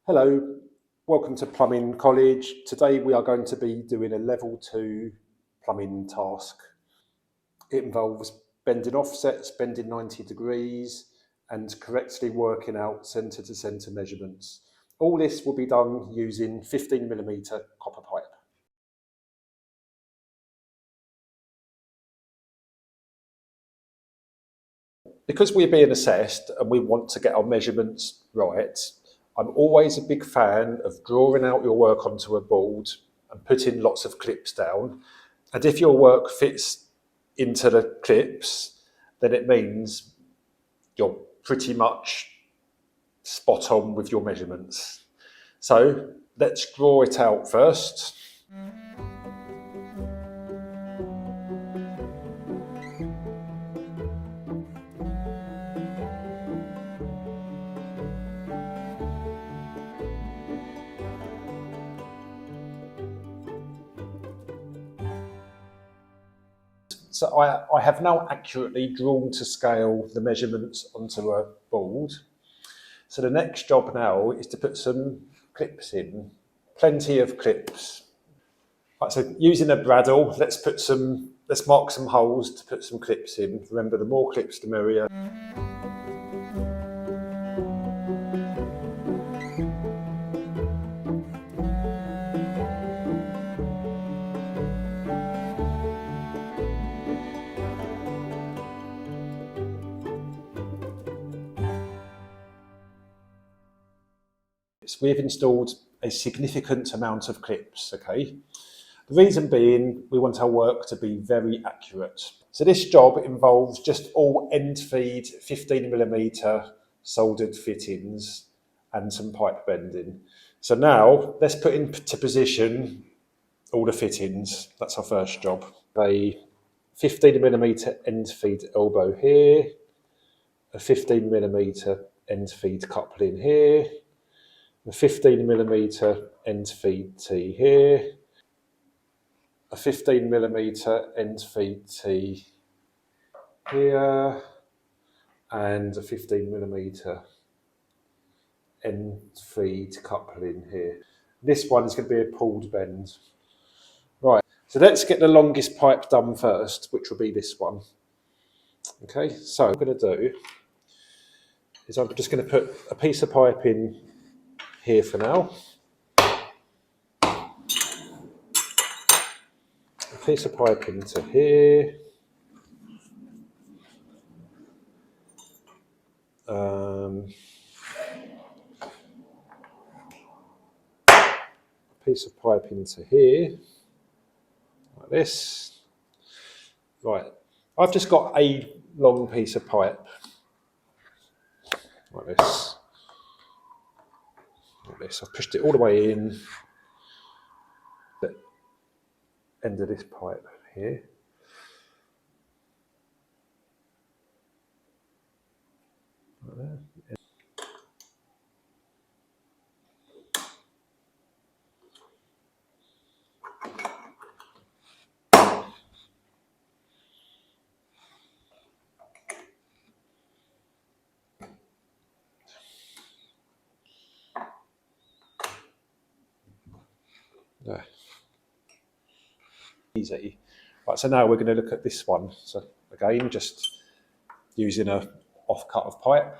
Hello, welcome to Plumbing College. Today we are going to be doing a level 2 plumbing task. It involves bending offsets, bending 90 degrees and correctly working out centre to centre measurements. All this will be done using 15mm copper pipe. Because we're being assessed and we want to get our measurements right, I'm always a big fan of drawing out your work onto a board and putting lots of clips down. And if your work fits into the clips, then it means you're pretty much spot on with your measurements. So let's draw it out first. So I have now accurately drawn to scale the measurements onto a board. So the next job now is to put some clips in, plenty of clips. Right, so using a bradawl, let's mark some holes to put some clips in. Remember, the more clips, the merrier. We've installed a significant amount of clips, okay? The reason being, we want our work to be very accurate. So this job involves just all end feed 15mm soldered fittings and some pipe bending. So now let's put into position all the fittings. That's our first job. A 15mm end feed elbow here, a 15mm end feed coupling here, a 15mm end feed T here, a 15mm end feed T here, and a 15mm end feed coupling here. This one is going to be a pulled bend. Right, so let's get the longest pipe done first, which will be this one. Okay, so what I'm going to do is I'm just going to put a piece of pipe in here for now. A piece of pipe into here. Piece of pipe into here, like this. Right, I've just got a long piece of pipe, like this. Like this. I've pushed it all the way in the end of this pipe here. Like that. There. Easy. Right, so now we're going to look at this one. So again, just using a off cut of pipe,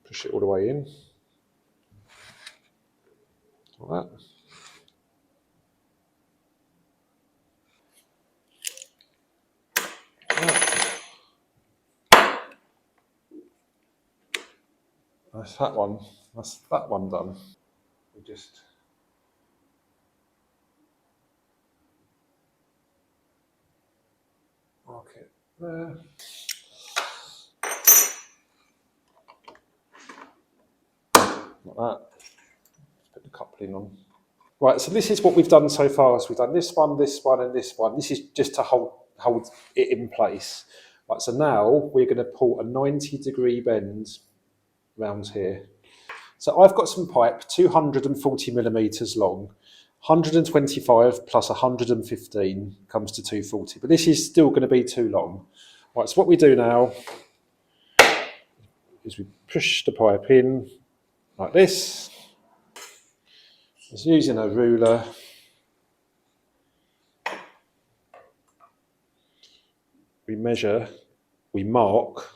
push it all the way in, like that. That's that one. That's that one done. We just mark it there. Like that. Just put the coupling on. Right, so this is what we've done so far. So we've done this one, and this one. This is just to hold it in place. Right, so now we're going to pull a 90-degree bend round here. So I've got some pipe, 240mm long, 125 plus 115 comes to 240, but this is still going to be too long. Right, so what we do now is we push the pipe in, like this. Just using a ruler. We measure, we mark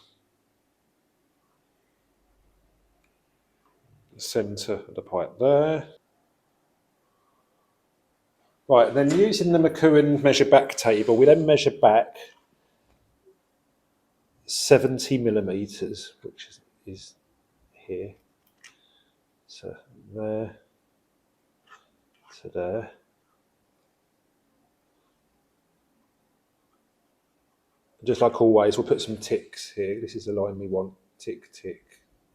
the centre of the pipe there. Right, then using the McEwen measure back table, we then measure back 70 millimetres, which is here. So there to there. Just like always, we'll put some ticks here. This is the line we want. Tick, tick,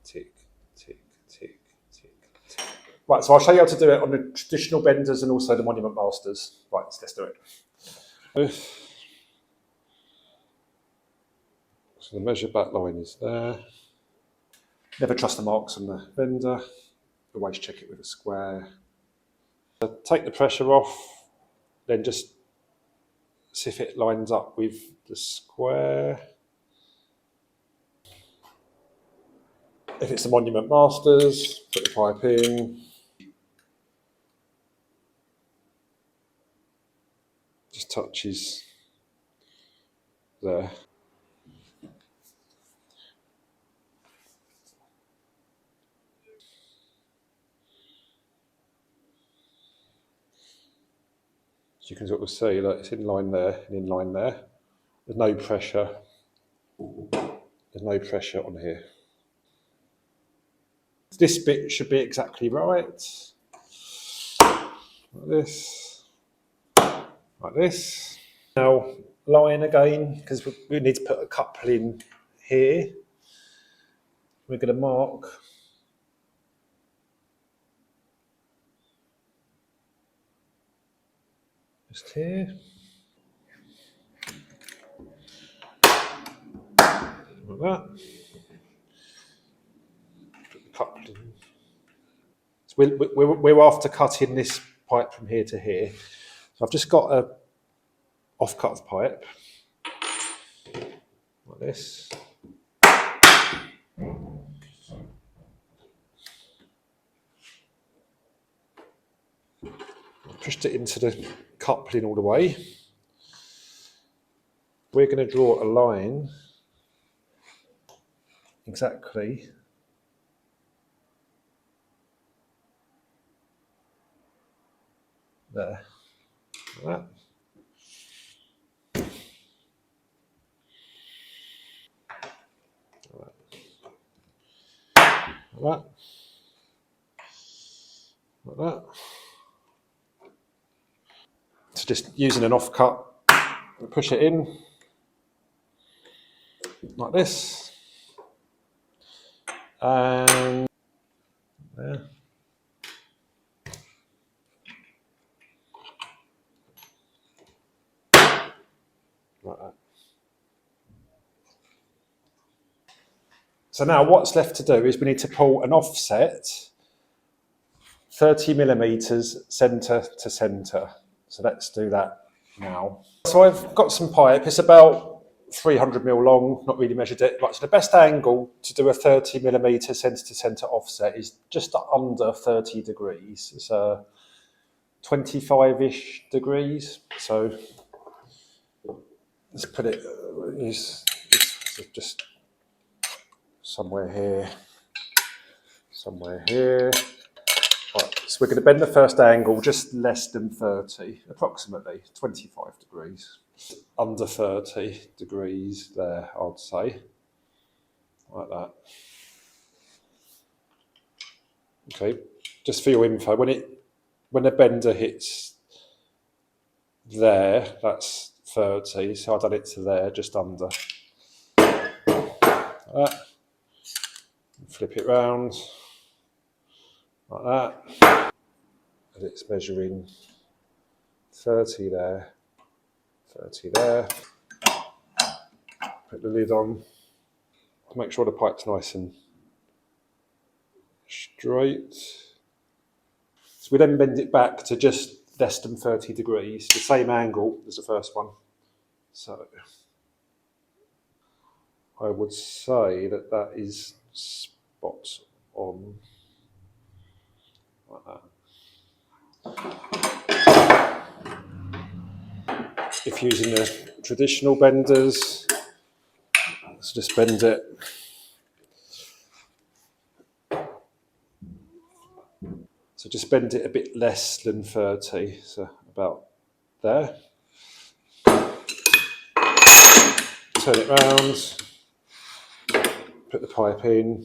tick, tick, tick, tick, tick. Right, so I'll show you how to do it on the traditional benders and also the Monument Masters. Right, let's do it. So the measure back line is there. Never trust the marks on the bender. Always check it with a square. So take the pressure off, then just see if it lines up with the square. If it's the Monument Masters, put the pipe in. Just touches there. So you can sort of see that it's in line there and in line there. There's no pressure. There's no pressure on here. This bit should be exactly right. Like this. Like this. Now line again, because we need to put a couple in here. We're going to mark just here. Like that. Put the couple in. So we're after cutting this pipe from here to here. So I've just got a off-cut pipe like this. Pushed it into the coupling all the way. We're going to draw a line exactly there. Like that. Like that. Like that. So just using an offcut, push it in like this, and there. Like that. So now what's left to do is we need to pull an offset 30 millimeters centre to centre. So let's do that now. So I've got some pipe, it's about 300 mil long, not really measured it. Right, so the best angle to do a 30 millimeter centre to centre offset is just under 30 degrees. It's 25-ish degrees. So let's put it, it's just somewhere here, somewhere here. Right, so we're going to bend the first angle just less than 30, approximately 25 degrees. Under 30 degrees there, I'd say, like that. Okay, just for your info, when the bender hits there, that's 30, so I've done it to there, just under. Like that. Flip it round, like that. And it's measuring 30 there, 30 there. Put the lid on. Make sure the pipe's nice and straight. So we then bend it back to just less than 30 degrees, the same angle as the first one. So I would say that is spot on. If using the traditional benders, let's just bend it. So just bend it a bit less than 30, so about there. Turn it round, put the pipe in,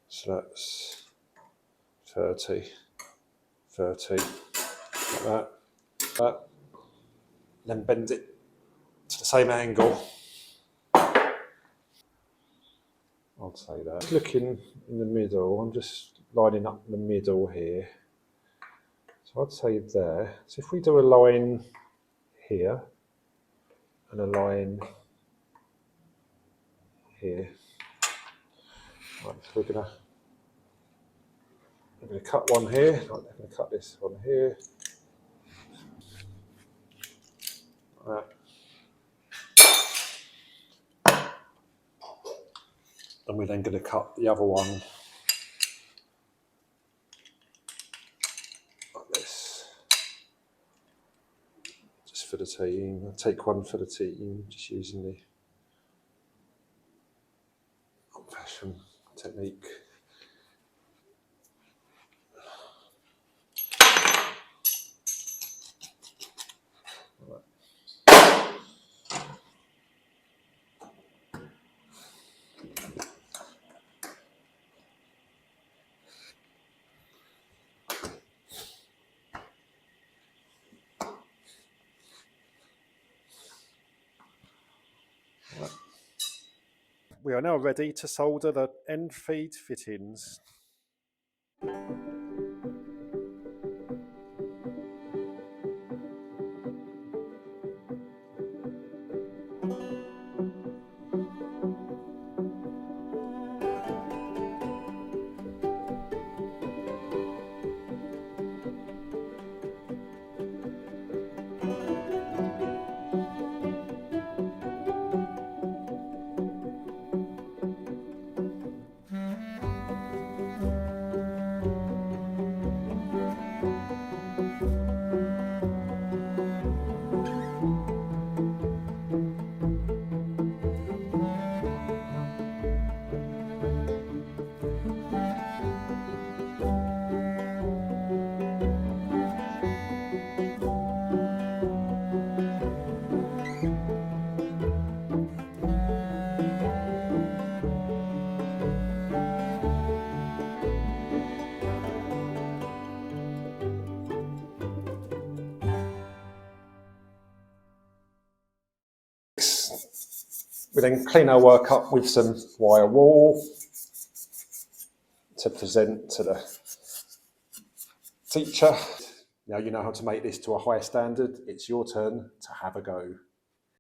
so that's 30, 30, like that. Then bend it to the same angle. I'd say that. Looking in the middle, I'm just lining up the middle here. So I'd say there. So if we do a line here and a line here, right, so we're gonna cut one here. Right, I'm gonna cut this one here. Right. And we're then going to cut the other one like this, just for the team. I'll take one for the team, just using the old-fashioned technique. We are now ready to solder the end feed fittings. We then clean our work up with some wire wool to present to the teacher. Now you know how to make this to a high standard. It's your turn to have a go.